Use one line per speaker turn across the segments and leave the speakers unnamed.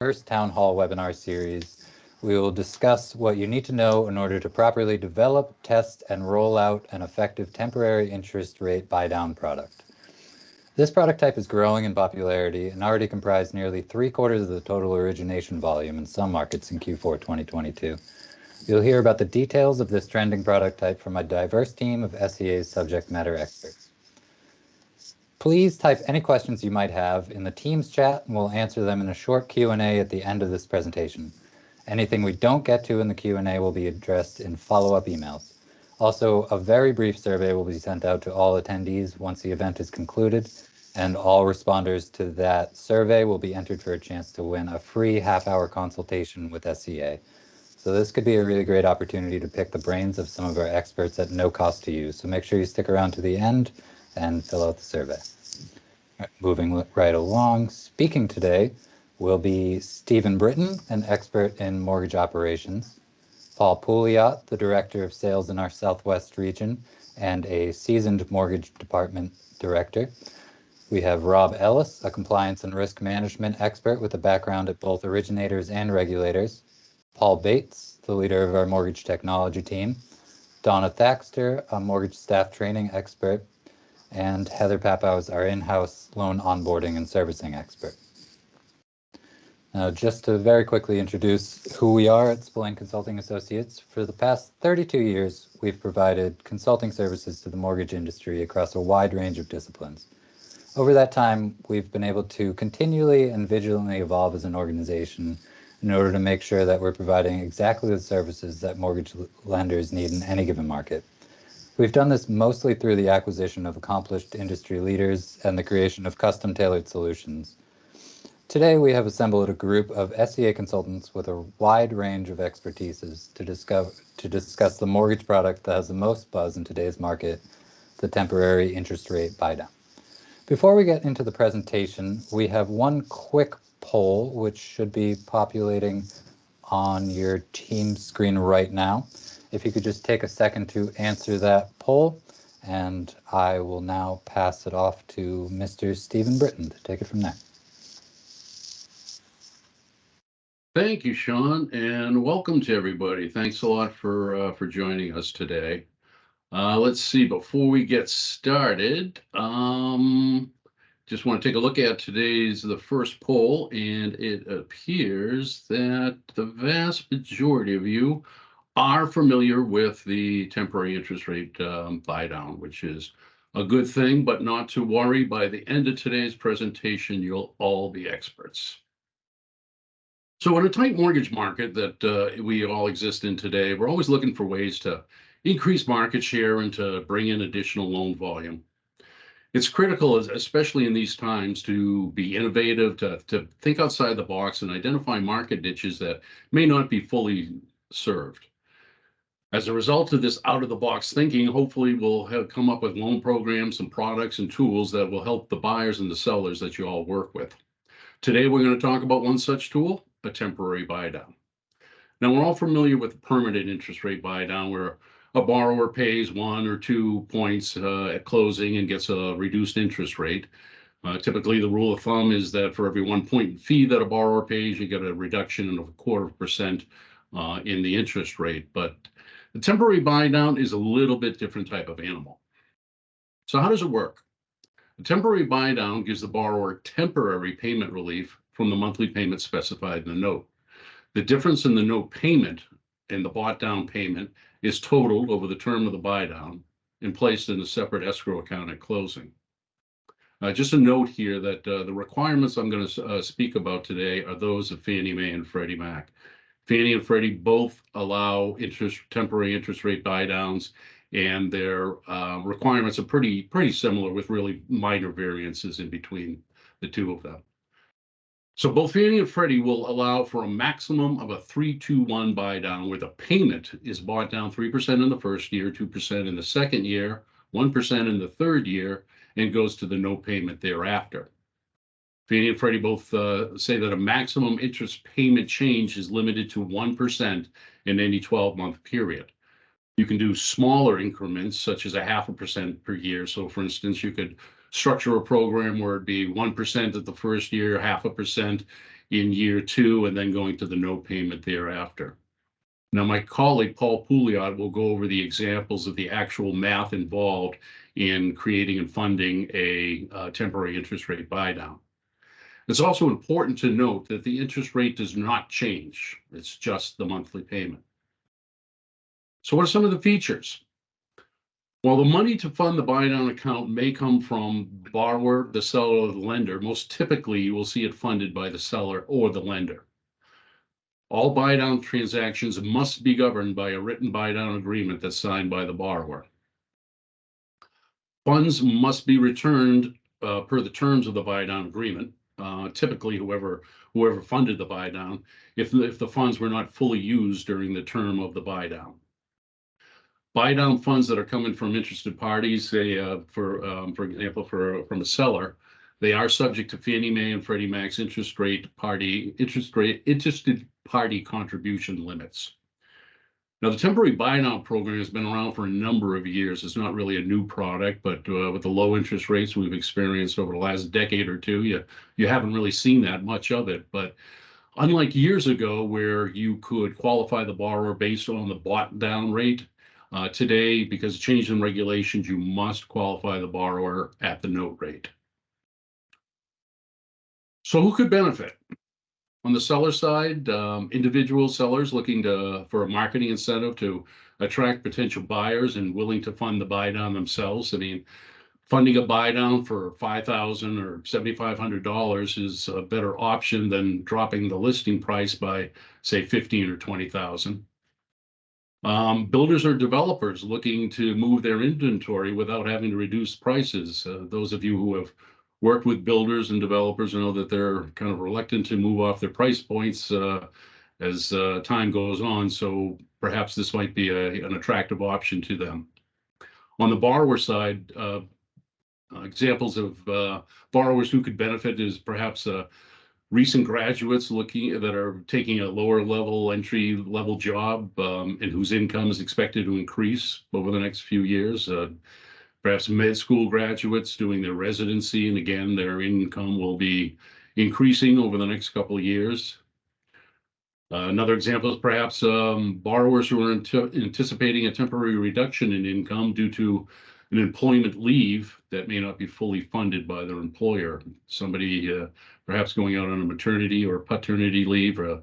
first town hall webinar series. We will discuss what you need to know in order to properly develop, test, and roll out an effective temporary interest rate buy-down product. This product type is growing in popularity and already comprised nearly 3/4 of the total origination volume in some markets in Q4 2022. You'll hear about the details of this trending product type from a diverse team of SCA's subject matter experts. Please type any questions you might have in the Teams chat and we'll answer them in a short Q&A at the end of this presentation. Anything we don't get to in the Q&A will be addressed in follow-up emails. Also, a very brief survey will be sent out to all attendees once the event is concluded, and all responders to that survey will be entered for a chance to win a free half-hour consultation with SCA. So this could be a really great opportunity to pick the brains of some of our experts at no cost to you. So make sure you stick around to the end and fill out the survey. Right, moving right along, speaking today will be Stephen Britton, an expert in mortgage operations, Paul Pouliot, the Director of Sales in our Southwest region and a seasoned mortgage department director. We have Rob Ellis, a compliance and risk management expert with a background at both originators and regulators, Paul Bates, the leader of our mortgage technology team, Donna Thaxter, a mortgage staff training expert, and Heather Papows, our in-house loan onboarding and servicing expert. Now, just to very quickly introduce who we are at Spillane Consulting Associates, for the past 32 years, we've provided consulting services to the mortgage industry across a wide range of disciplines. Over that time, we've been able to continually and vigilantly evolve as an organization in order to make sure that we're providing exactly the services that mortgage lenders need in any given market. We've done this mostly through the acquisition of accomplished industry leaders and the creation of custom-tailored solutions. Today, we have assembled a group of SCA consultants with a wide range of expertises to discuss the mortgage product that has the most buzz in today's market, the temporary interest rate buy-down. Before we get into the presentation, we have one quick poll which should be populating on your Teams screen right now. If you could just take a second to answer that poll, and I will now pass it off to Mr. Stephen Britton to take it from there.
Thank you, Sean, and welcome to everybody. Thanks a lot for joining us today. Let's see, before we get started, just want to take a look at the first poll, and it appears that the vast majority of you are familiar with the temporary interest rate buy-down, which is a good thing, but not to worry. By the end of today's presentation, you'll all be experts. So in a tight mortgage market that we all exist in today, we're always looking for ways to increase market share and to bring in additional loan volume. It's critical, especially in these times, to be innovative, to think outside the box and identify market niches that may not be fully served. As a result of this out-of-the-box thinking, hopefully we'll have come up with loan programs and products and tools that will help the buyers and the sellers that you all work with. Today, we're going to talk about one such tool, a temporary buy-down. Now, we're all familiar with the permanent interest rate buy-down, where a borrower pays 1 or 2 points at closing and gets a reduced interest rate. Typically, the rule of thumb is that for every 1 point fee that a borrower pays, you get a reduction of 0.25% in the interest rate. But the temporary buy-down is a little bit different type of animal. So how does it work? A temporary buy-down gives the borrower temporary payment relief from the monthly payment specified in the note. The difference in the note payment and the bought down payment is totaled over the term of the buy-down and placed in a separate escrow account at closing. Just a note here that the requirements I'm going to speak about today are those of Fannie Mae and Freddie Mac. Fannie and Freddie both allow temporary interest rate buy-downs, and their requirements are pretty similar, with really minor variances in between the two of them. So both Fannie and Freddie will allow for a maximum of a 3-2-1 buy-down, where the payment is bought down 3% in the first year, 2% in the second year, 1% in the third year, and goes to the no payment thereafter. Fannie and Freddie both say that a maximum interest payment change is limited to 1% in any 12-month period. You can do smaller increments, such as 0.5% per year. So for instance, you could structure a program where it'd be 1% at the first year, 0.5% in year 2, and then going to the no payment thereafter. Now, my colleague, Paul Pouliot, will go over the examples of the actual math involved in creating and funding a temporary interest rate buydown. It's also important to note that the interest rate does not change. It's just the monthly payment. So what are some of the features? While the money to fund the buydown account may come from the borrower, the seller, or the lender, most typically you will see it funded by the seller or the lender. All buydown transactions must be governed by a written buydown agreement that's signed by the borrower. Funds must be returned per the terms of the buydown agreement. Typically, whoever funded the buydown, if the funds were not fully used during the term of the buydown. Buydown funds that are coming from interested parties, say, for example, from a seller, they are subject to Fannie Mae and Freddie Mac's interested party contribution limits. Now, the temporary buydown program has been around for a number of years. It's not really a new product, but with the low interest rates we've experienced over the last decade or two, you haven't really seen that much of it. But unlike years ago, where you could qualify the borrower based on the bought down rate, today, because of change in regulations, you must qualify the borrower at the note rate. So who could benefit? On the seller side, individual sellers looking for a marketing incentive to attract potential buyers and willing to fund the buydown themselves. I mean, funding a buydown for $5,000 or $7,500 is a better option than dropping the listing price by, say, $15,000 or $20,000. Builders or developers looking to move their inventory without having to reduce prices. Those of you who have worked with builders and developers know that they're kind of reluctant to move off their price points as time goes on. So perhaps this might be an attractive option to them. On the borrower side, examples of borrowers who could benefit is perhaps recent graduates that are taking a lower level entry level job and whose income is expected to increase over the next few years. Perhaps med school graduates doing their residency, and again, their income will be increasing over the next couple of years. Another example is perhaps borrowers who are anticipating a temporary reduction in income due to an employment leave that may not be fully funded by their employer. Somebody perhaps going out on a maternity or paternity leave, or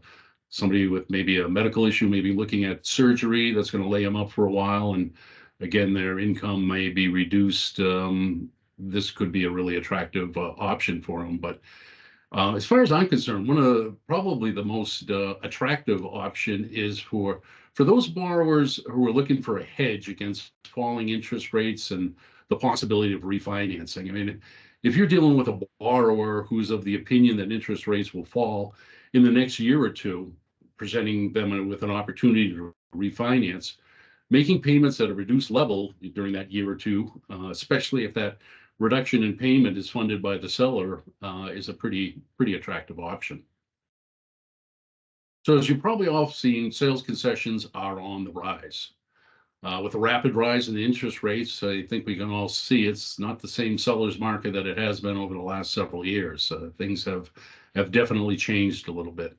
somebody with maybe a medical issue, maybe looking at surgery that's going to lay them up for a while, and again, their income may be reduced. This could be a really attractive option for them. But as far as I'm concerned, one of probably the most attractive option is for those borrowers who are looking for a hedge against falling interest rates and the possibility of refinancing. I mean, if you're dealing with a borrower who's of the opinion that interest rates will fall in the next year or two, presenting them with an opportunity to refinance, making payments at a reduced level during that year or two, especially if that reduction in payment is funded by the seller, is a pretty attractive option. So as you've probably all seen, sales concessions are on the rise. With a rapid rise in the interest rates, I think we can all see it's not the same seller's market that it has been over the last several years. Things have definitely changed a little bit.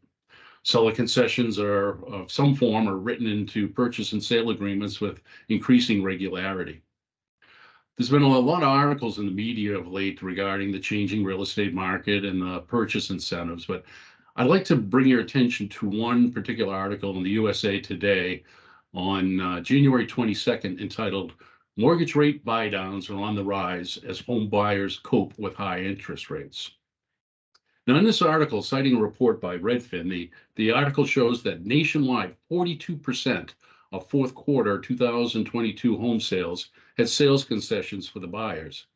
Seller concessions are of some form are written into purchase and sale agreements with increasing regularity. There's been a lot of articles in the media of late regarding the changing real estate market and the purchase incentives, but I'd like to bring your attention to one particular article in the USA Today on January 22nd entitled, "Mortgage Rate Buydowns Are on the Rise as Home Buyers Cope with High Interest Rates." Now, in this article, citing a report by Redfin, the article shows that nationwide, 42% of fourth quarter 2022 home sales had sales concessions for the buyers.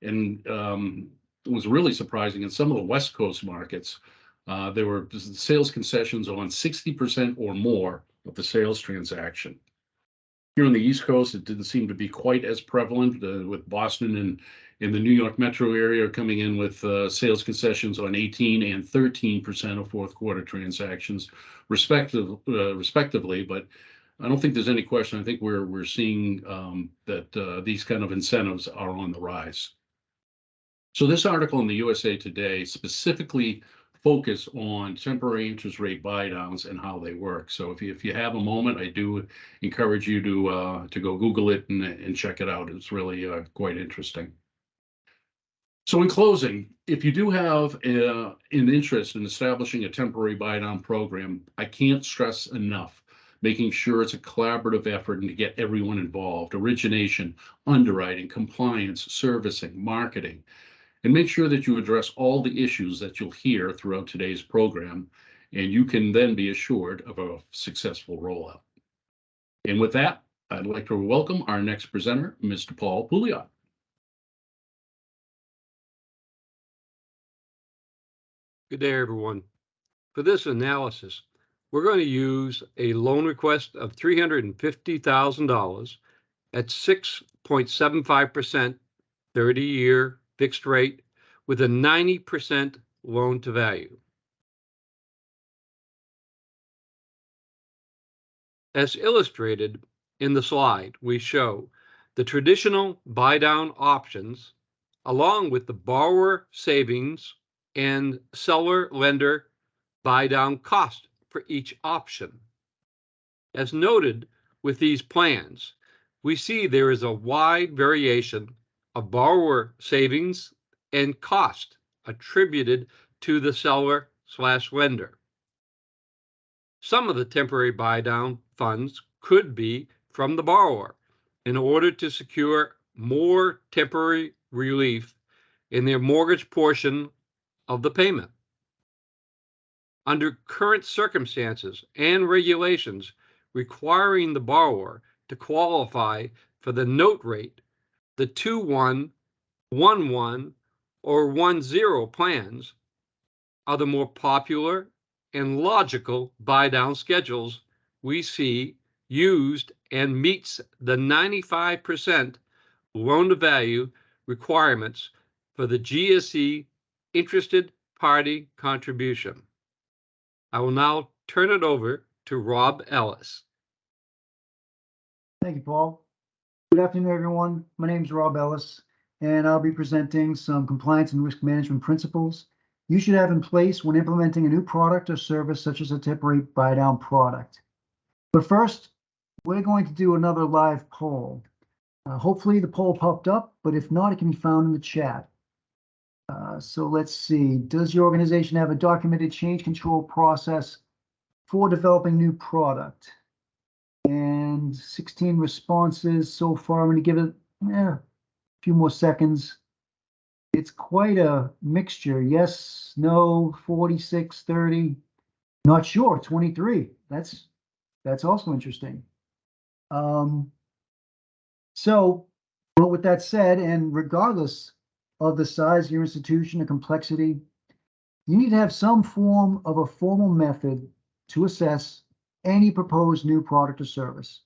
And it was really surprising in some of the West Coast markets, there were sales concessions on 60% or more of the sales transaction. Here on the East Coast, it didn't seem to be quite as prevalent, with Boston and in the New York metro area coming in with sales concessions on 18 and 13% of fourth quarter transactions, respectively. But I don't think there's any question. I think we're seeing that these kind of incentives are on the rise. So this article in the USA Today specifically focus on temporary interest rate buydowns and how they work. So if you have a moment, I do encourage you to go Google it and check it out. It's really quite interesting. So in closing, if you do have an interest in establishing a temporary buy-down program, I can't stress enough making sure it's a collaborative effort and to get everyone involved: origination, underwriting, compliance, servicing, marketing, and make sure that you address all the issues that you'll hear throughout today's program, and you can then be assured of a successful rollout. And with that, I'd like to welcome our next presenter, Mr. Paul Pouliot.
Good day, everyone. For this analysis, we're going to use a loan request of $350,000 at 6.75% 30-year fixed rate with a 90% loan to value. As illustrated in the slide, we show the traditional buy-down options along with the borrower savings and seller-lender buy-down cost for each option. As noted with these plans, we see there is a wide variation of borrower savings and cost attributed to the seller/lender. Some of the temporary buy-down funds could be from the borrower in order to secure more temporary relief in their mortgage portion of the payment. Under current circumstances and regulations requiring the borrower to qualify for the note rate, the 2-1, 1-1, or 1-0 plans are the more popular and logical buy-down schedules we see used and meets the 95% loan-to-value requirements for the GSE interested party contribution. I will now turn it over to Rob Ellis.
Thank you, Paul. Good afternoon, everyone. My name is Rob Ellis, and I'll be presenting some compliance and risk management principles you should have in place when implementing a new product or service such as a temporary buy-down product. But first, we're going to do another live poll. Hopefully the poll popped up, but if not, it can be found in the chat. So let's see. Does your organization have a documented change control process for developing new product? And 16 responses so far. I'm going to give it a few more seconds. It's quite a mixture. Yes, no, 46, 30, not sure, 23. That's also interesting. So, well, with that said, and regardless of the size of your institution, the complexity, you need to have some form of a formal method to assess any proposed new product or service.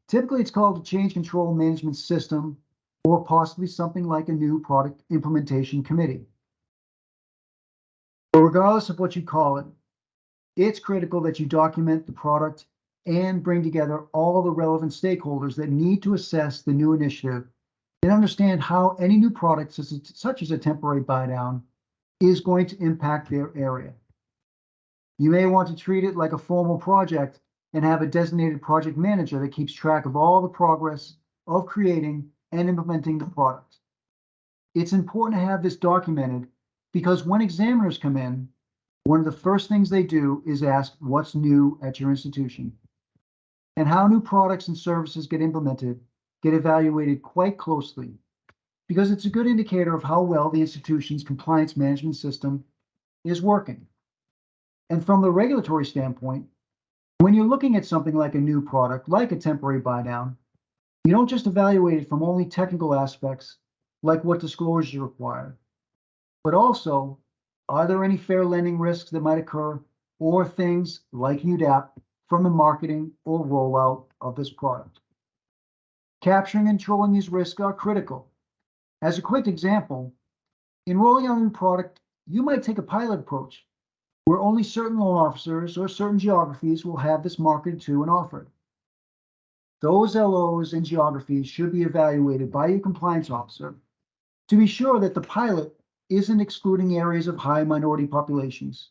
Typically, it's called a change control management system, or possibly something like a new product implementation committee. But regardless of what you call it, it's critical that you document the product and bring together all the relevant stakeholders that need to assess the new initiative and understand how any new product, such as a temporary buy-down, is going to impact their area. You may want to treat it like a formal project and have a designated project manager that keeps track of all the progress of creating and implementing the product. It's important to have this documented because when examiners come in, one of the first things they do is ask what's new at your institution. And how new products and services get implemented get evaluated quite closely because it's a good indicator of how well the institution's compliance management system is working. And from the regulatory standpoint, when you're looking at something like a new product, like a temporary buy-down, you don't just evaluate it from only technical aspects, like what disclosures are required, but also, are there any fair lending risks that might occur, or things like UDAP from the marketing or rollout of this product? Capturing and controlling these risks are critical. As a quick example, in rolling out a new product, you might take a pilot approach where only certain loan officers or certain geographies will have this marketed to and offered. Those LOs and geographies should be evaluated by your compliance officer to be sure that the pilot isn't excluding areas of high minority populations.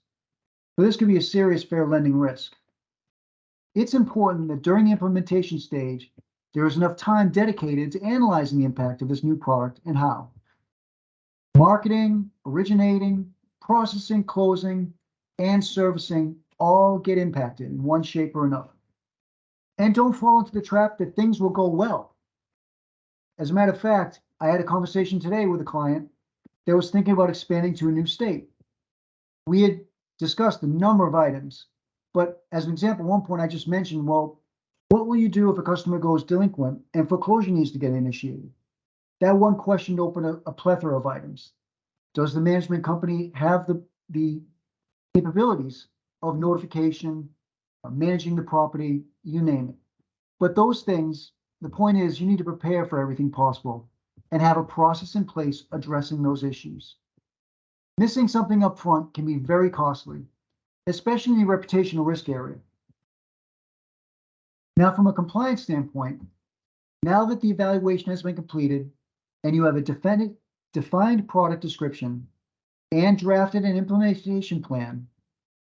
So this could be a serious fair lending risk. It's important that during the implementation stage, there is enough time dedicated to analyzing the impact of this new product and how. Marketing, originating, processing, closing, and servicing all get impacted in one shape or another. And don't fall into the trap that things will go well. As a matter of fact, I had a conversation today with a client that was thinking about expanding to a new state. We had discussed a number of items, but as an example, at one point I just mentioned, well, what will you do if a customer goes delinquent and foreclosure needs to get initiated? That one question opened a plethora of items. Does the management company have the capabilities of notification, managing the property, you name it? But those things, the point is you need to prepare for everything possible and have a process in place addressing those issues. Missing something up front can be very costly, especially in the reputational risk area. Now, from a compliance standpoint, now that the evaluation has been completed and you have a defined product description and drafted an implementation plan,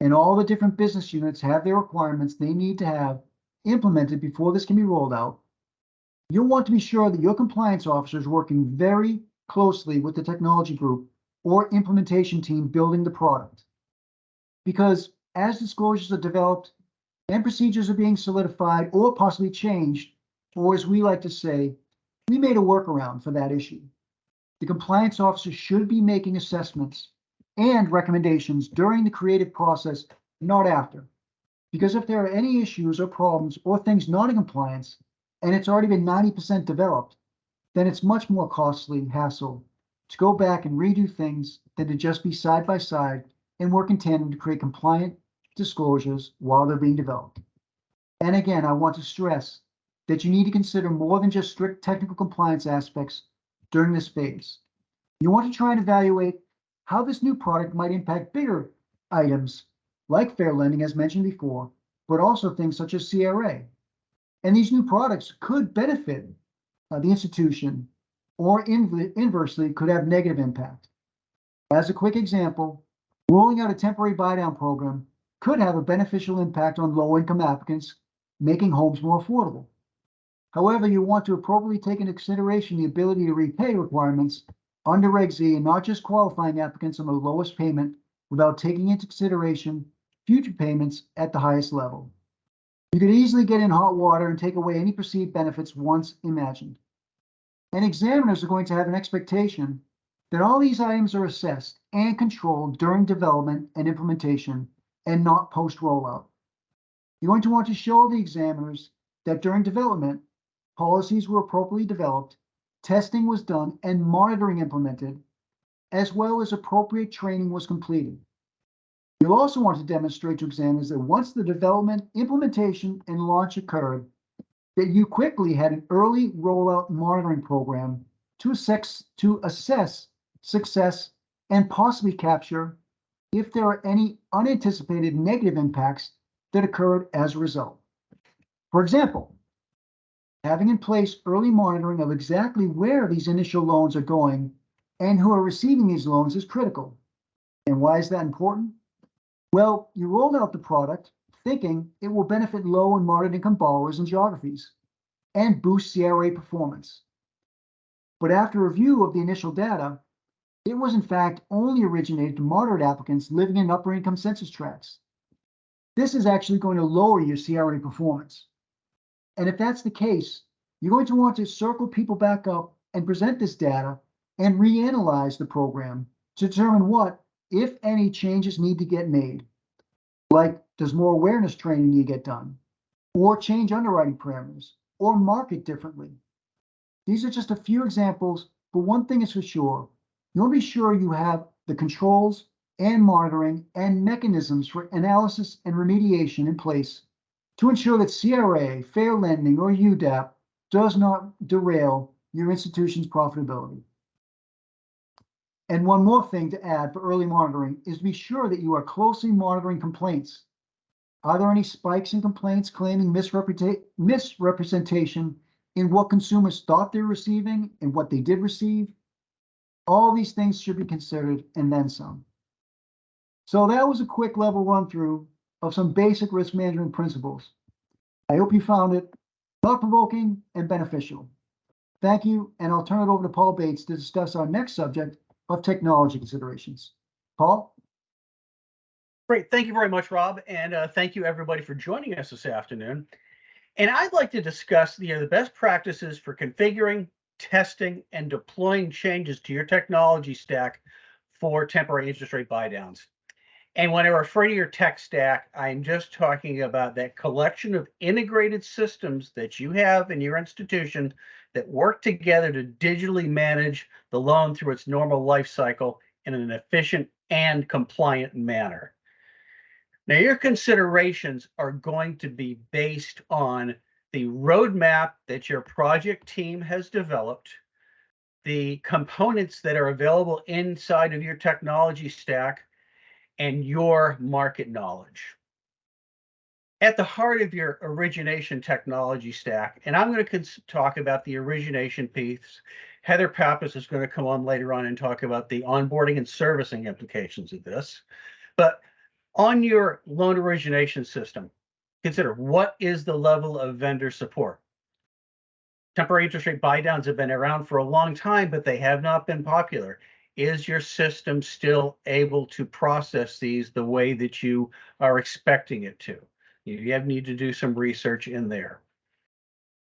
and all the different business units have their requirements they need to have implemented before this can be rolled out, you'll want to be sure that your compliance officer is working very closely with the technology group or implementation team building the product. Because as disclosures are developed and procedures are being solidified or possibly changed, or as we like to say, we made a workaround for that issue. The compliance officer should be making assessments and recommendations during the creative process, not after. Because if there are any issues or problems or things not in compliance, and it's already been 90% developed, then it's much more costly hassle to go back and redo things than to just be side by side and work in tandem to create compliant disclosures while they're being developed. And again, I want to stress that you need to consider more than just strict technical compliance aspects during this phase. You want to try and evaluate how this new product might impact bigger items like fair lending, as mentioned before, but also things such as CRA. And these new products could benefit the institution or inversely could have negative impact. As a quick example, rolling out a temporary buydown program could have a beneficial impact on low-income applicants, making homes more affordable. However, you want to appropriately take into consideration the ability to repay requirements under Reg Z and not just qualifying applicants on the lowest payment without taking into consideration future payments at the highest level. You could easily get in hot water and take away any perceived benefits once imagined. And examiners are going to have an expectation that all these items are assessed and controlled during development and implementation and not post-rollout. You're going to want to show the examiners that during development, policies were appropriately developed, testing was done, and monitoring implemented, as well as appropriate training was completed. You'll also want to demonstrate to examiners that once the development, implementation, and launch occurred, that you quickly had an early rollout monitoring program to assess success and possibly capture if there are any unanticipated negative impacts that occurred as a result. For example, having in place early monitoring of exactly where these initial loans are going and who are receiving these loans is critical. And why is that important? Well, you rolled out the product thinking it will benefit low and moderate income borrowers in geographies and boost CRA performance. But after review of the initial data, it was in fact only originated to moderate applicants living in upper income census tracts. This is actually going to lower your CRA performance. And if that's the case, you're going to want to circle people back up and present this data and reanalyze the program to determine what, if any, changes need to get made. Like, does more awareness training need to get done? Or change underwriting parameters? Or market differently? These are just a few examples, but one thing is for sure. You want to be sure you have the controls and monitoring and mechanisms for analysis and remediation in place to ensure that CRA, fair lending, or UDAP does not derail your institution's profitability. And one more thing to add for early monitoring is to be sure that you are closely monitoring complaints. Are there any spikes in complaints claiming misrepresentation in what consumers thought they were receiving and what they did receive? All these things should be considered and then some. So that was a quick level run through of some basic risk management principles. I hope you found it thought-provoking and beneficial. Thank you, and I'll turn it over to Paul Bates to discuss our next subject of technology considerations. Paul?
Great. Thank you very much, Rob. And thank you, everybody, for joining us this afternoon. And I'd like to discuss the best practices for configuring, testing, and deploying changes to your technology stack for temporary interest rate buydowns. And when I refer to your tech stack, I'm just talking about that collection of integrated systems that you have in your institution that work together to digitally manage the loan through its normal life cycle in an efficient and compliant manner. Now, your considerations are going to be based on the roadmap that your project team has developed, the components that are available inside of your technology stack, and your market knowledge. At the heart of your origination technology stack, and I'm going to talk about the origination piece. Heather Pappas is going to come on later on and talk about the onboarding and servicing implications of this. But on your loan origination system, consider what is the level of vendor support. Temporary interest rate buydowns have been around for a long time, but they have not been popular. Is your system still able to process these the way that you are expecting it to? You need to do some research in there.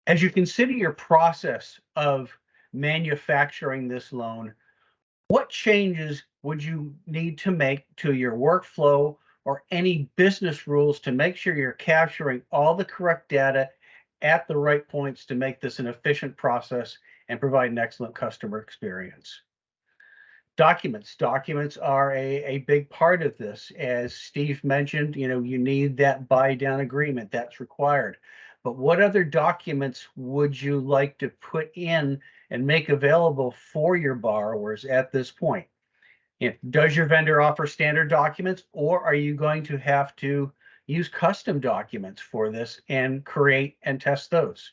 As you consider your process of manufacturing this loan, what changes would you need to make to your workflow or any business rules to make sure you're capturing all the correct data at the right points to make this an efficient process and provide an excellent customer experience? Documents are a big part of this. As Steve mentioned, you need that buy down agreement that's required. But what other documents would you like to put in and make available for your borrowers at this point? Does your vendor offer standard documents, or are you going to have to use custom documents for this and create and test those?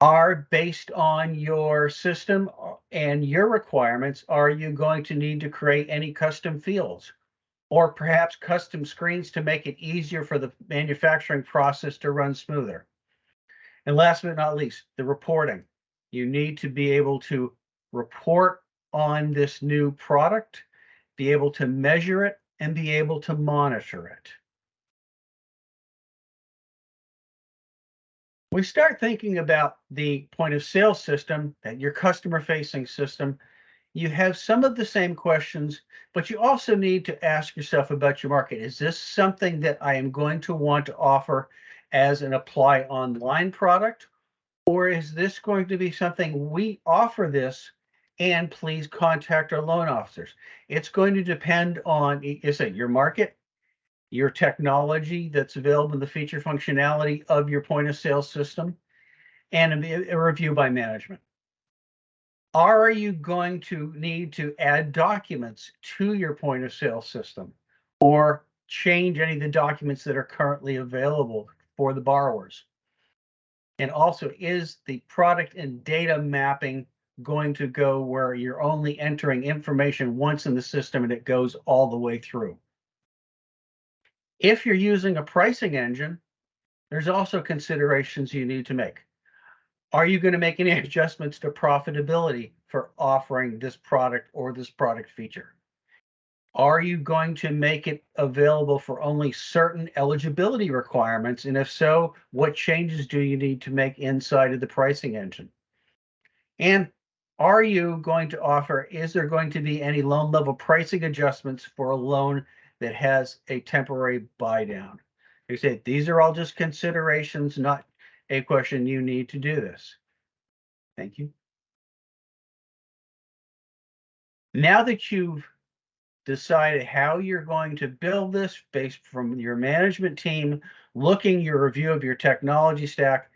Are based on your system and your requirements, are you going to need to create any custom fields or perhaps custom screens to make it easier for the manufacturing process to run smoother? And last but not least, the reporting. You need to be able to report on this new product, be able to measure it, and be able to monitor it. We start thinking about the point of sale system, that your customer facing system. You have some of the same questions, but you also need to ask yourself about your market. Is this something that I am going to want to offer as an apply online product? Or is this going to be something we offer this and please contact our loan officers? It's going to depend on, your market, your technology that's available in the feature functionality of your point of sale system, and a review by management. Are you going to need to add documents to your point of sale system or change any of the documents that are currently available for the borrowers? And also, is the product and data mapping going to go where you're only entering information once in the system and it goes all the way through? If you're using a pricing engine, there's also considerations you need to make. Are you going to make any adjustments to profitability for offering this product or this product feature? Are you going to make it available for only certain eligibility requirements? And if so, what changes do you need to make inside of the pricing engine? And are you going to offer, is there going to be any loan level pricing adjustments for a loan that has a temporary buy down? Like I said, these are all just considerations, not a question you need to do this. Thank you. Now that you've decided how you're going to build this based from your management team, looking your review of your technology stack,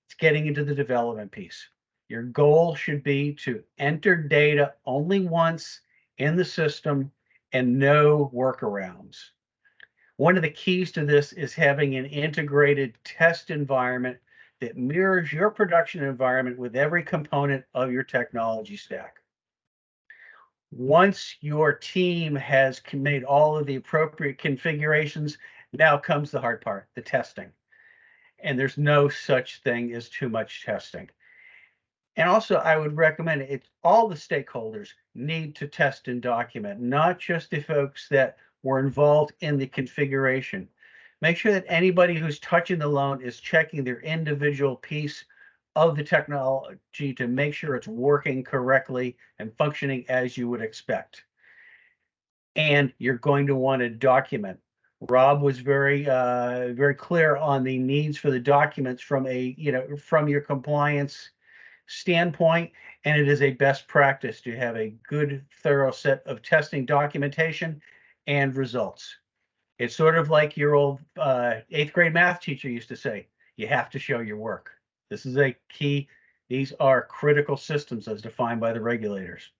it's getting into the development piece. Your goal should be to enter data only once in the system and no workarounds. One of the keys to this is having an integrated test environment that mirrors your production environment with every component of your technology stack. Once your team has made all of the appropriate configurations, now comes the hard part, the testing. And there's no such thing as too much testing. And also, I would recommend it. All the stakeholders need to test and document, not just the folks that were involved in the configuration. Make sure that anybody who's touching the loan is checking their individual piece of the technology to make sure it's working correctly and functioning as you would expect. And you're going to want to document. Rob was very clear on the needs for the documents from from your compliance standpoint, and it is a best practice to have a good, thorough set of testing documentation and results. It's sort of like your old 8th grade math teacher used to say, you have to show your work. This is a key. These are critical systems as defined by the regulators.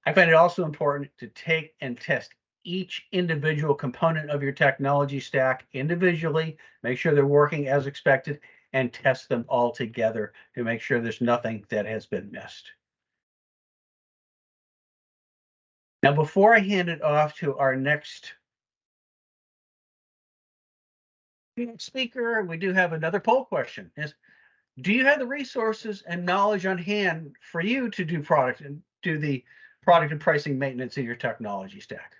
I find it also important to take and test each individual component of your technology stack individually, make sure they're working as expected, and test them all together to make sure there's nothing that has been missed. Now, before I hand it off to our next speaker, we do have another poll question. Do you have the resources and knowledge on hand for you to do the product and pricing maintenance in your technology stack?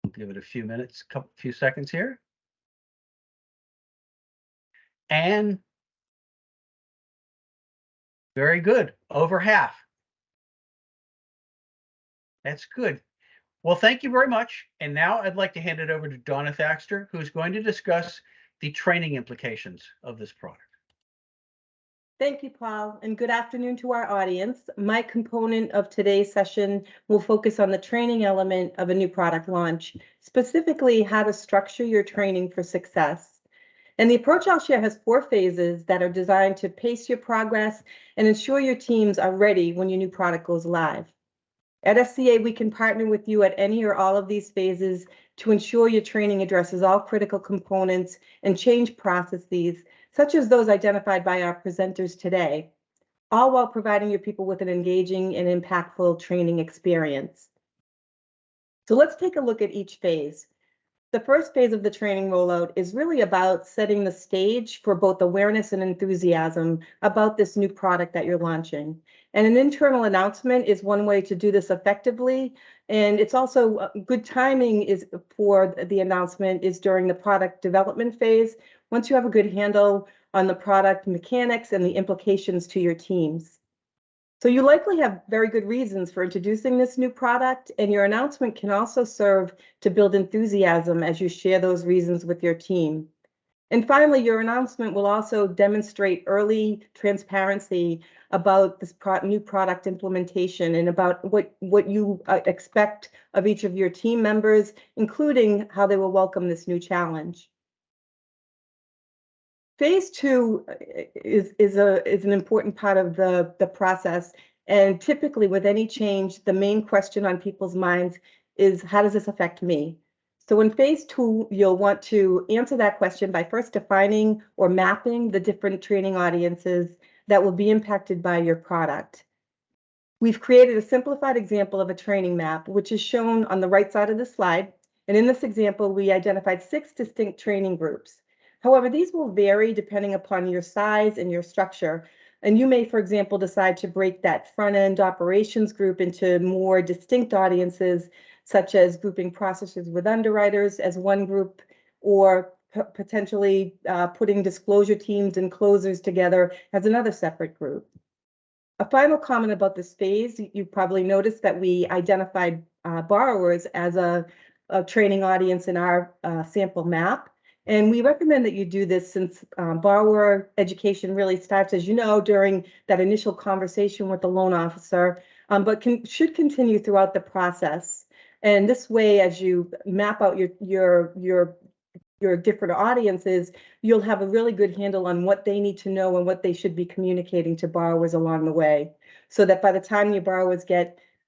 I'll give it a few minutes, few seconds here. And very good, over half. That's good. Well, thank you very much. And now I'd like to hand it over to Donna Thaxter, who's going to discuss the training implications of this product.
Thank you, Paul, and good afternoon to our audience. My component of today's session will focus on the training element of a new product launch, specifically how to structure your training for success. And the approach I'll share has 4 phases that are designed to pace your progress and ensure your teams are ready when your new product goes live. At SCA, we can partner with you at any or all of these phases to ensure your training addresses all critical components and change processes, such as those identified by our presenters today, all while providing your people with an engaging and impactful training experience. So let's take a look at each phase. The first phase of the training rollout is really about setting the stage for both awareness and enthusiasm about this new product that you're launching. And an internal announcement is one way to do this effectively. And it's also good timing for the announcement is during the product development phase, once you have a good handle on the product mechanics and the implications to your teams. So you likely have very good reasons for introducing this new product, and your announcement can also serve to build enthusiasm as you share those reasons with your team. And finally, your announcement will also demonstrate early transparency about this new product implementation and about what you expect of each of your team members, including how they will welcome this new challenge. Phase 2 is an important part of the process, and typically with any change, the main question on people's minds is, how does this affect me? So in phase 2, you'll want to answer that question by first defining or mapping the different training audiences that will be impacted by your product. We've created a simplified example of a training map, which is shown on the right side of the slide. And in this example, we identified 6 distinct training groups. However, these will vary depending upon your size and your structure. And you may, for example, decide to break that front-end operations group into more distinct audiences, such as grouping processors with underwriters as one group, or potentially putting disclosure teams and closers together as another separate group. A final comment about this phase, you probably noticed that we identified borrowers as a training audience in our sample map. And we recommend that you do this since borrower education really starts, as you know, during that initial conversation with the loan officer, but should continue throughout the process. And this way, as you map out your different audiences, you'll have a really good handle on what they need to know and what they should be communicating to borrowers along the way, so that by the time your borrowers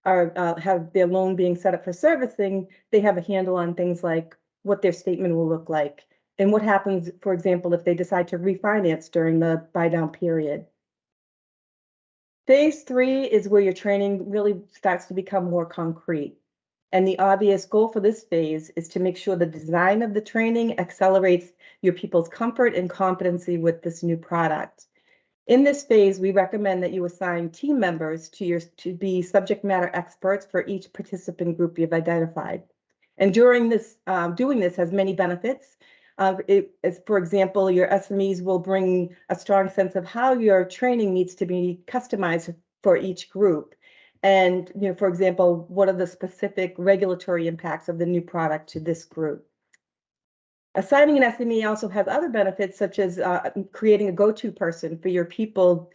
have their loan being set up for servicing, they have a handle on things like what their statement will look like. And what happens, for example, if they decide to refinance during the buy down period. Phase 3 is where your training really starts to become more concrete. And the obvious goal for this phase is to make sure the design of the training accelerates your people's comfort and competency with this new product. In this phase, we recommend that you assign team members to be subject matter experts for each participant group you've identified. And during this, doing this has many benefits. For example, your SMEs will bring a strong sense of how your training needs to be customized for each group. And, for example, what are the specific regulatory impacts of the new product to this group? Assigning an SME also has other benefits, such as creating a go-to person for your people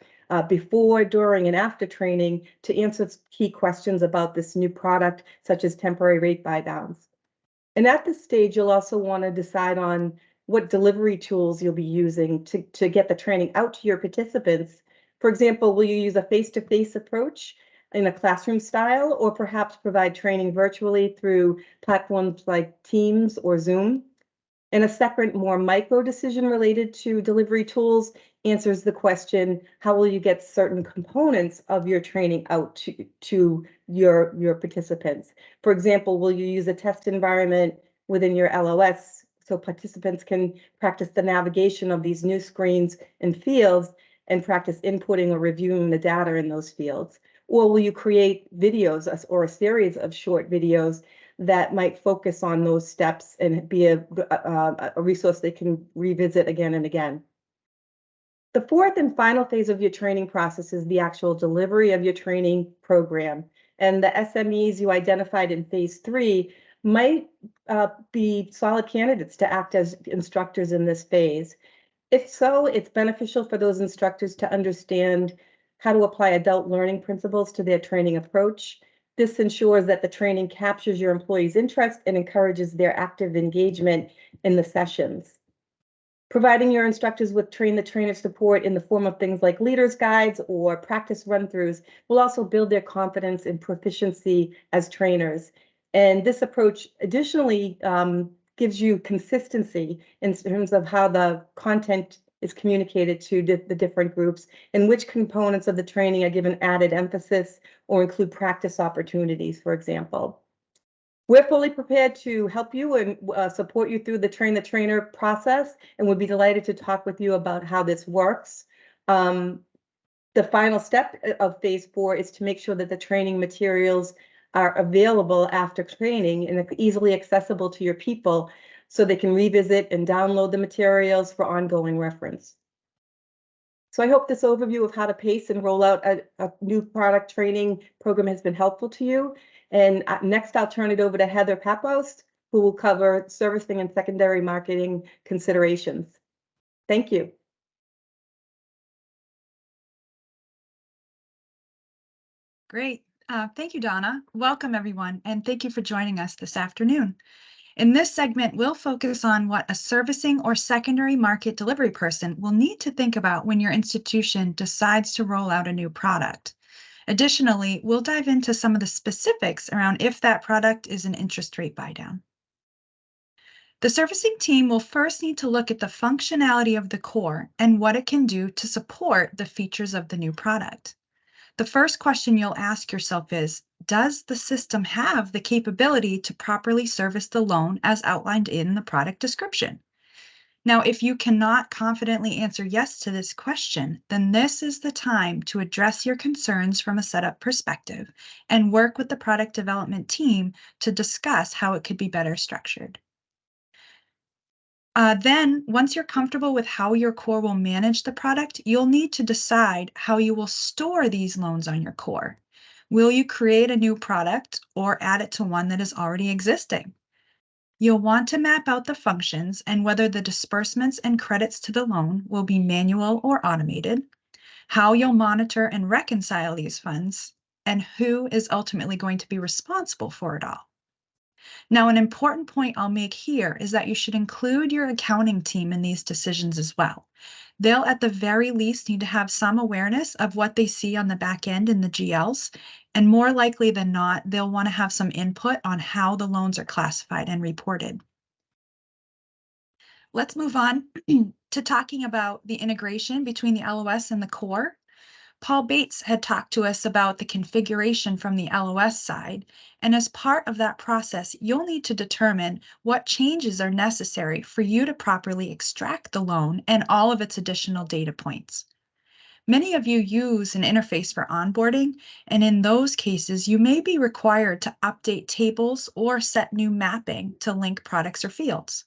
before, during, and after training to answer key questions about this new product, such as temporary rate buydowns. And at this stage, you'll also want to decide on what delivery tools you'll be using to get the training out to your participants. For example, will you use a face-to-face approach in a classroom style, or perhaps provide training virtually through platforms like Teams or Zoom? And a separate, more micro decision related to delivery tools answers the question, how will you get certain components of your training out to your participants? For example, will you use a test environment within your LOS so participants can practice the navigation of these new screens and fields and practice inputting or reviewing the data in those fields? Or will you create videos or a series of short videos that might focus on those steps and be a resource they can revisit again and again? The fourth and final phase of your training process is the actual delivery of your training program. And the SMEs you identified in phase 3 might be solid candidates to act as instructors in this phase. If so, it's beneficial for those instructors to understand how to apply adult learning principles to their training approach. This ensures that the training captures your employees' interest and encourages their active engagement in the sessions. Providing your instructors with train-the-trainer support in the form of things like leaders' guides or practice run-throughs will also build their confidence and proficiency as trainers. And this approach additionally gives you consistency in terms of how the content is communicated to the different groups and which components of the training are given added emphasis or include practice opportunities, for example. We're fully prepared to help you and support you through the train-the-trainer process, and we'd be delighted to talk with you about how this works. The final step of phase 4 is to make sure that the training materials are available after training and easily accessible to your people so they can revisit and download the materials for ongoing reference. So I hope this overview of how to pace and roll out a new product training program has been helpful to you. And next, I'll turn it over to Heather Papos, who will cover servicing and secondary marketing considerations. Thank you.
Great. Thank you, Donna. Welcome, everyone, and thank you for joining us this afternoon. In this segment, we'll focus on what a servicing or secondary market delivery person will need to think about when your institution decides to roll out a new product. Additionally, we'll dive into some of the specifics around if that product is an interest rate buydown. The servicing team will first need to look at the functionality of the core and what it can do to support the features of the new product. The first question you'll ask yourself is, does the system have the capability to properly service the loan as outlined in the product description? Now, if you cannot confidently answer yes to this question, then this is the time to address your concerns from a setup perspective and work with the product development team to discuss how it could be better structured. Then, once you're comfortable with how your core will manage the product, you'll need to decide how you will store these loans on your core. Will you create a new product or add it to one that is already existing? You'll want to map out the functions and whether the disbursements and credits to the loan will be manual or automated, how you'll monitor and reconcile these funds, and who is ultimately going to be responsible for it all. Now, an important point I'll make here is that you should include your accounting team in these decisions as well. They'll at the very least need to have some awareness of what they see on the back end in the GLs, and more likely than not, they'll want to have some input on how the loans are classified and reported. Let's move on to talking about the integration between the LOS and the core. Paul Bates had talked to us about the configuration from the LOS side, and as part of that process, you'll need to determine what changes are necessary for you to properly extract the loan and all of its additional data points. Many of you use an interface for onboarding, and in those cases, you may be required to update tables or set new mapping to link products or fields.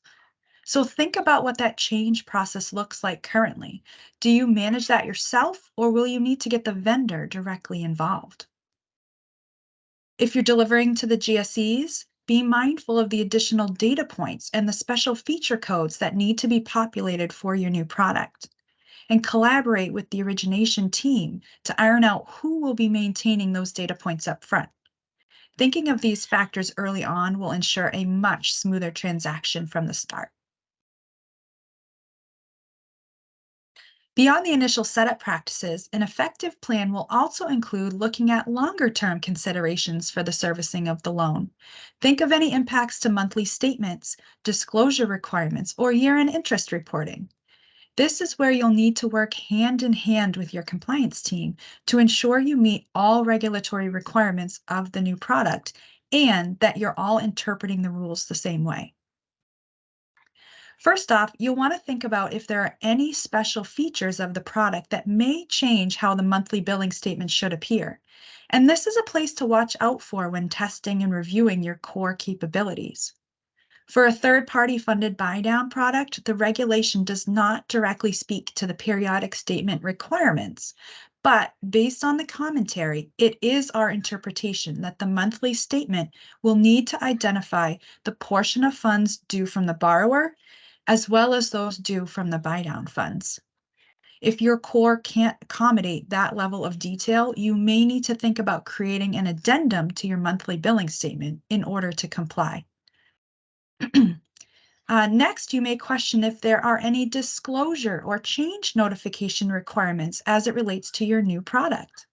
So think about what that change process looks like currently. Do you manage that yourself, or will you need to get the vendor directly involved? If you're delivering to the GSEs, be mindful of the additional data points and the special feature codes that need to be populated for your new product. And collaborate with the origination team to iron out who will be maintaining those data points up front. Thinking of these factors early on will ensure a much smoother transaction from the start. Beyond the initial setup practices, an effective plan will also include looking at longer-term considerations for the servicing of the loan. Think of any impacts to monthly statements, disclosure requirements, or year-end interest reporting. This is where you'll need to work hand in hand with your compliance team to ensure you meet all regulatory requirements of the new product and that you're all interpreting the rules the same way. First off, you'll want to think about if there are any special features of the product that may change how the monthly billing statement should appear. And this is a place to watch out for when testing and reviewing your core capabilities. For a third-party funded buy-down product, the regulation does not directly speak to the periodic statement requirements, but based on the commentary, it is our interpretation that the monthly statement will need to identify the portion of funds due from the borrower, as well as those due from the buy-down funds. If your core can't accommodate that level of detail, you may need to think about creating an addendum to your monthly billing statement in order to comply. Next, you may question if there are any disclosure or change notification requirements as it relates to your new product.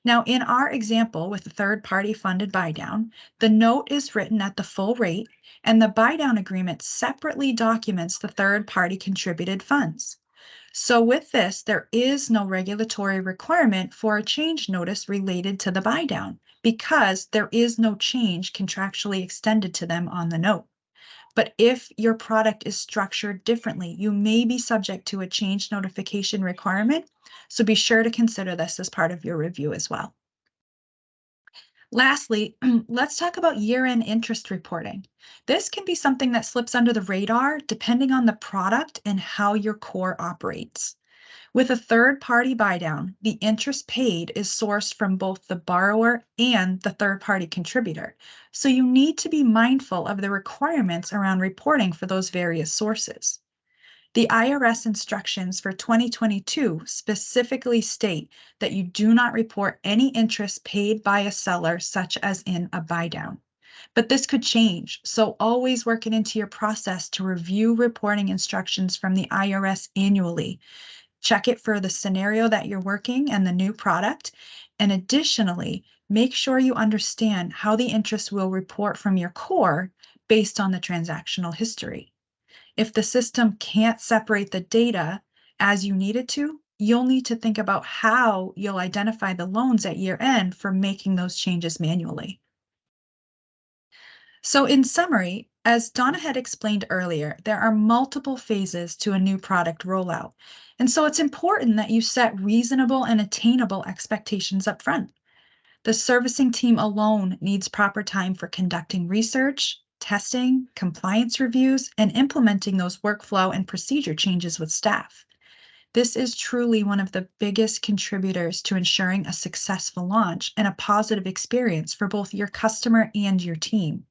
Now, in our example with the third-party funded buy-down, the note is written at the full rate, and the buy-down agreement separately documents the third-party contributed funds. So with this, there is no regulatory requirement for a change notice related to the buy-down because there is no change contractually extended to them on the note. But if your product is structured differently, you may be subject to a change notification requirement. So be sure to consider this as part of your review as well. Lastly, let's talk about year-end interest reporting. This can be something that slips under the radar depending on the product and how your core operates. With a third-party buy-down, the interest paid is sourced from both the borrower and the third-party contributor. So you need to be mindful of the requirements around reporting for those various sources. The IRS instructions for 2022 specifically state that you do not report any interest paid by a seller, such as in a buy-down. But this could change, so always work it into your process to review reporting instructions from the IRS annually. Check it for the scenario that you're working and the new product. And additionally, make sure you understand how the interest will report from your core based on the transactional history. If the system can't separate the data as you need it to, you'll need to think about how you'll identify the loans at year end for making those changes manually. So in summary, as Donna had explained earlier, there are multiple phases to a new product rollout. And so it's important that you set reasonable and attainable expectations up front. The servicing team alone needs proper time for conducting research, testing, compliance reviews, and implementing those workflow and procedure changes with staff. This is truly one of the biggest contributors to ensuring a successful launch and a positive experience for both your customer and your team.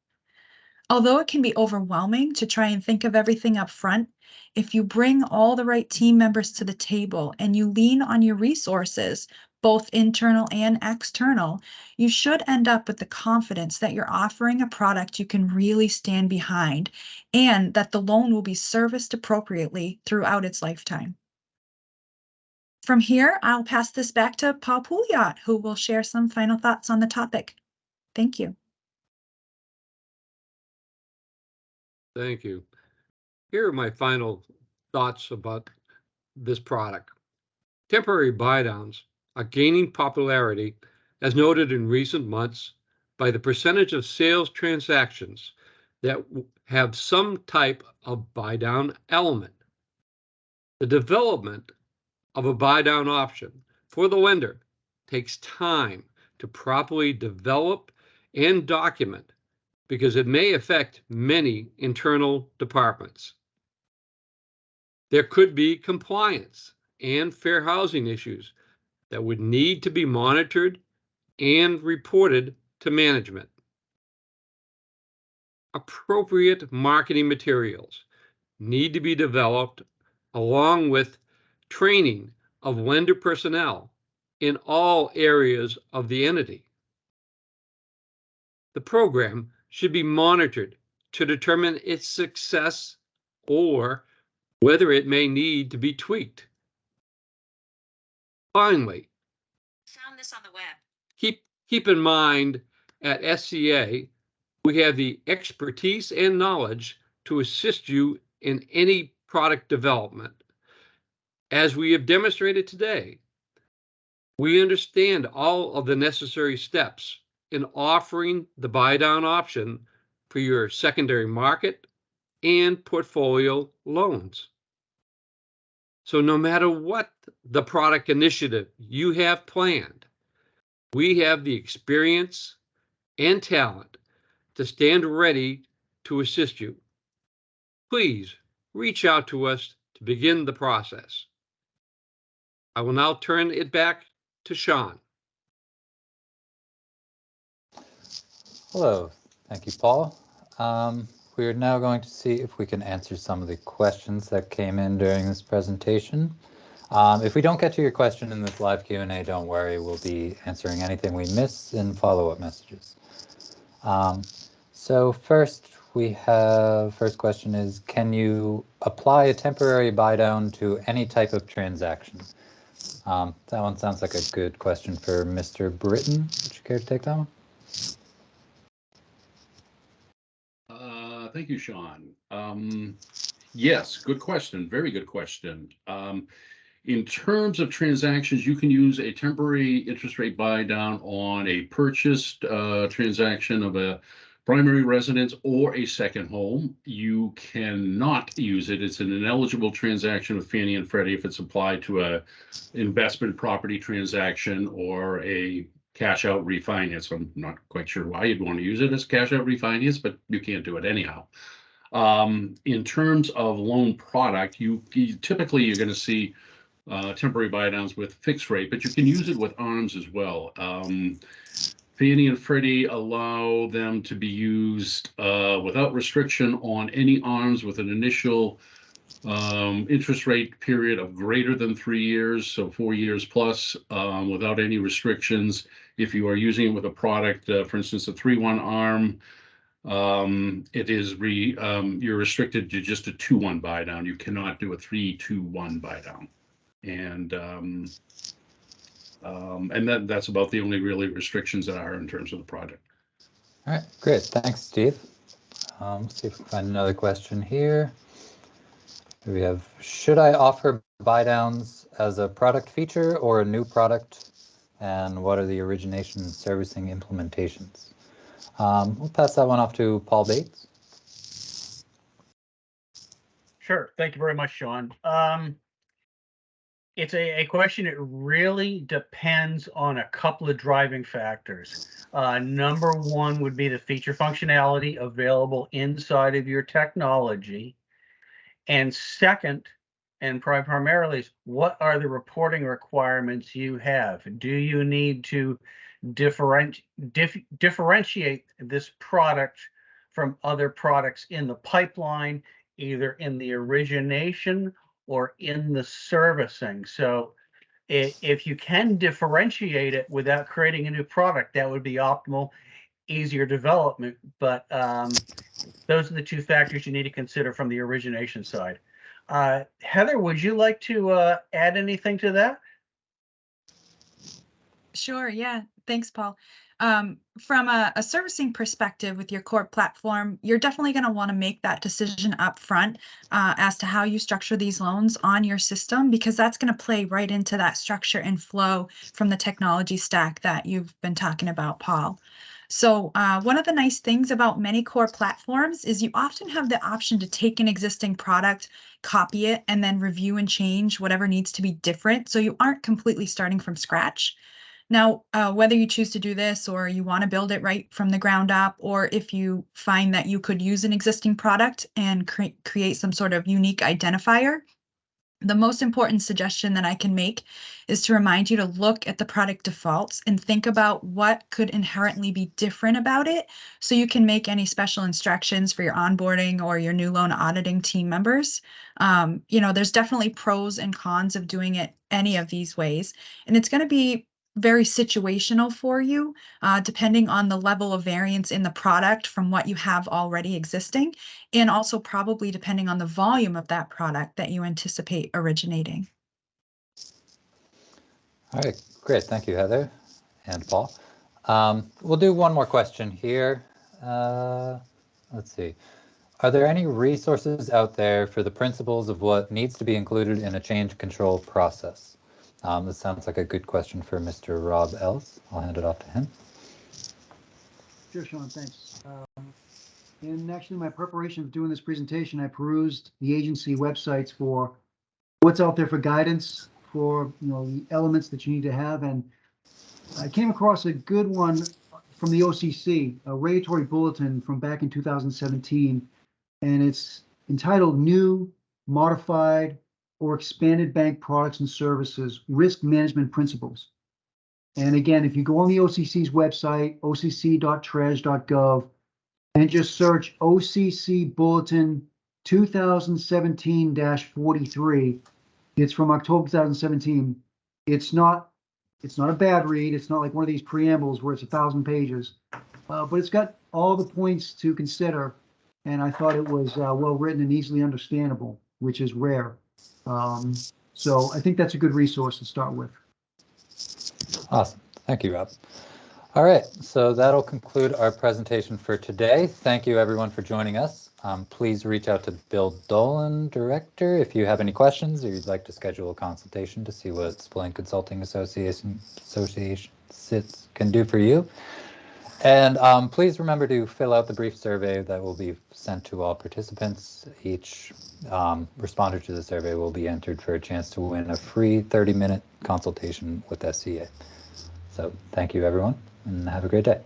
Although it can be overwhelming to try and think of everything up front, if you bring all the right team members to the table and you lean on your resources, both internal and external, you should end up with the confidence that you're offering a product you can really stand behind and that the loan will be serviced appropriately throughout its lifetime. From here, I'll pass this back to Paul Pouliot, who will share some final thoughts on the topic. Thank you.
Thank you. Here are my final thoughts about this product. Temporary buy-downs are gaining popularity, as noted in recent months, by the percentage of sales transactions that have some type of buy-down element. The development of a buy-down option for the lender takes time to properly develop and document because it may affect many internal departments. There could be compliance and fair housing issues that would need to be monitored and reported to management. Appropriate marketing materials need to be developed along with training of lender personnel in all areas of the entity. The program should be monitored to determine its success or whether it may need to be tweaked. Finally,
Found this on the web.
keep in mind at SCA, we have the expertise and knowledge to assist you in any product development. As we have demonstrated today, we understand all of the necessary steps in offering the buy-down option for your secondary market and portfolio loans. So no matter what the product initiative you have planned, we have the experience and talent to stand ready to assist you. Please reach out to us to begin the process. I will now turn it back to Sean.
Hello, thank you, Paul. We are now going to see if we can answer some of the questions that came in during this presentation. If we don't get to your question in this live Q&A, don't worry, we'll be answering anything we miss in follow-up messages. So first question is, can you apply a temporary buy-down to any type of transaction? That one sounds like a good question for Mr. Britton. Would you care to take that one?
Thank you, Sean. Yes, good question. Very good question. In terms of transactions, you can use a temporary interest rate buy down on a purchased transaction of a primary residence or a second home. You cannot use it. It's an ineligible transaction with Fannie and Freddie if it's applied to a investment property transaction or a cash out refinance. I'm not quite sure why you'd want to use it as cash out refinance, but you can't do it anyhow. In terms of loan product, you typically you're going to see temporary buy downs with fixed rate, but you can use it with ARMs as well. Fannie and Freddie allow them to be used without restriction on any ARMs with an initial interest rate period of greater than 3 years, so 4 years plus, without any restrictions. If you are using it with a product, for instance, a 3-1 ARM, it is you're restricted to just a 2-1 buy down. You cannot do a 3-2-1 buy down, and that's about the only really restrictions that are in terms of the project.
All right, great. Thanks, Steve. Let's see if we can find another question here. We have, should I offer buy downs as a product feature or a new product? And what are the origination and servicing implementations? We'll pass that one off to Paul Bates.
Sure. Thank you very much, Sean. It's a question. It really depends on a couple of driving factors. Number one would be the feature functionality available inside of your technology. And second, and primarily, what are the reporting requirements you have? Do you need to differentiate this product from other products in the pipeline, either in the origination or in the servicing? So if you can differentiate it without creating a new product, that would be optimal, easier development. But those are the two factors you need to consider from the origination side. Heather, would you like to add anything to that?
Sure, yeah. Thanks, Paul. From a servicing perspective with your core platform, you're definitely going to want to make that decision up front as to how you structure these loans on your system, because that's going to play right into that structure and flow from the technology stack that you've been talking about, Paul. So one of the nice things about many core platforms is you often have the option to take an existing product, copy it, and then review and change whatever needs to be different. So you aren't completely starting from scratch. Now, whether you choose to do this or you want to build it right from the ground up, or if you find that you could use an existing product and create some sort of unique identifier, the most important suggestion that I can make is to remind you to look at the product defaults and think about what could inherently be different about it so you can make any special instructions for your onboarding or your new loan auditing team members. There's definitely pros and cons of doing it any of these ways, and it's going to be very situational for you, depending on the level of variance in the product from what you have already existing, and also probably depending on the volume of that product that you anticipate originating.
All right, great. Thank you, Heather and Paul. We'll do one more question here. Let's see. Are there any resources out there for the principles of what needs to be included in a change control process? This sounds like a good question for Mr. Rob Ellis. I'll hand it off to him.
Sure, Sean, thanks. In actually my preparation of doing this presentation, I perused the agency websites for what's out there for guidance for the elements that you need to have, and I came across a good one from the OCC, a regulatory bulletin from back in 2017, and it's entitled New, Modified, or Expanded Bank Products and Services Risk Management Principles. And again, if you go on the OCC's website, occ.treas.gov, and just search OCC Bulletin 2017-43, it's from October 2017. It's not a bad read. It's not like one of these preambles where it's 1,000 pages, but it's got all the points to consider. And I thought it was well written and easily understandable, which is rare. So I think that's a good resource to start with.
Awesome. Thank you, Rob. All right, so that'll conclude our presentation for today. Thank you, everyone, for joining us. Please reach out to Bill Dolan, Director, if you have any questions or you'd like to schedule a consultation to see what Spillane Consulting Associate can do for you. And please remember to fill out the brief survey that will be sent to all participants. Each responder to the survey will be entered for a chance to win a free 30-minute consultation with SCA. So thank you, everyone, and have a great day.